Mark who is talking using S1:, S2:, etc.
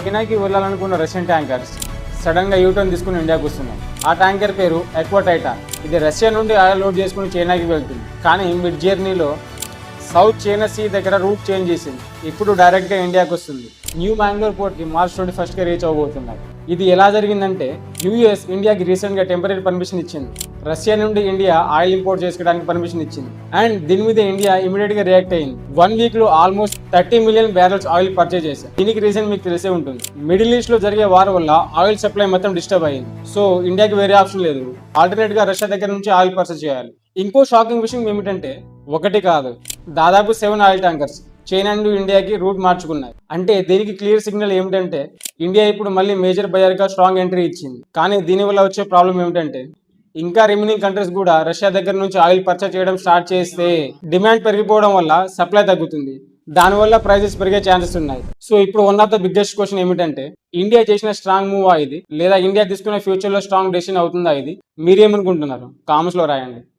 S1: చైనాకి వెళ్ళాలనుకున్న Russian tankers sudden గా U turn తీసుకుని ఇండియాకి వస్తున్నాయి. ఆ ట్యాంకర్ పేరు ఎక్వాటైటాన్. ఇది రష్యా నుండి ఆయిల్ లోడ్ చేసుకుని చైనాకి వెళ్తుంది. కానీ మిడ్ జర్నీలో సౌత్ చైనా సీ దగ్గర రూట్ చేంజ్ చేసింది. ఇప్పుడు డైరెక్ట్ గా ఇండియాకి వస్తుంది. న్యూ మ్యాంగ్లూర్ పోర్ట్ కి March 21 రీచ్ అవబోతున్నారు. ఇది ఎలా జరిగిందంటే యుఎస్ ఇండియాకి రీసెంట్ గా టెంపరీ పర్మిషన్ ఇచ్చింది. రష్యా నుండి ఇండియా ఆయిల్ ఇంపోర్ట్ చేసుకోవడానికి పర్మిషన్ ఇచ్చింది. అండ్ దీని మీద ఇండియా ఇమీడియట్ గా రియాక్ట్ అయింది. 1 వీక్ లో almost 30 million barrels oil purchase చేశారు. దీనికి రీజన్ మీకు తెలిసే ఉంటుంది. మిడిల్ ఈస్ట్ లో జరిగే వార్ వల్ల ఆయిల్ సప్లై మొత్తం డిస్టర్బ్ అయింది. సో ఇండియాకి వేరే ఆప్షన్ లేదు, ఆల్టర్నేట్ గా రష్యా దగ్గర నుంచి ఆయిల్ పర్చేజ్ చేయాలి. ఇంకో షాకింగ్ విషయం ఏమిటంటే ఒకటి కాదు, దాదాపు 7 ఆయిల్ ట్యాంకర్స్ చైనా నుండి ఇండియాకి రూట్ మార్చుకున్నాయి. అంటే దీనికి క్లియర్ సిగ్నల్ ఏమిటంటే ఇండియా ఇప్పుడు మళ్ళీ మేజర్ బయర్ గా స్ట్రాంగ్ ఎంట్రీ ఇచ్చింది. కానీ దీనివల్ల వచ్చే ప్రాబ్లం ఏమిటంటే ఇంకా రిమైనింగ్ కంట్రీస్ కూడా రష్యా దగ్గర నుంచి ఆయిల్ పర్చేజ్ చేయడం స్టార్ట్ చేస్తే డిమాండ్ పెరిగిపోవడం వల్ల సప్లై తగ్గుతుంది. దానివల్ల ప్రైజెస్ పెరిగే ఛాన్సెస్ ఉన్నాయి. సో ఇప్పుడు one of the biggest question ఏమిటంటే ఇండియా చేసిన స్ట్రాంగ్ మూవ్ ఇది, లేదా ఇండియా తీసుకునే ఫ్యూచర్ లో స్ట్రాంగ్ డెసిషన్ అవుతుందా ఇది? మీరేమనుకుంటున్నారు? కామెంట్స్ లో రాయండి.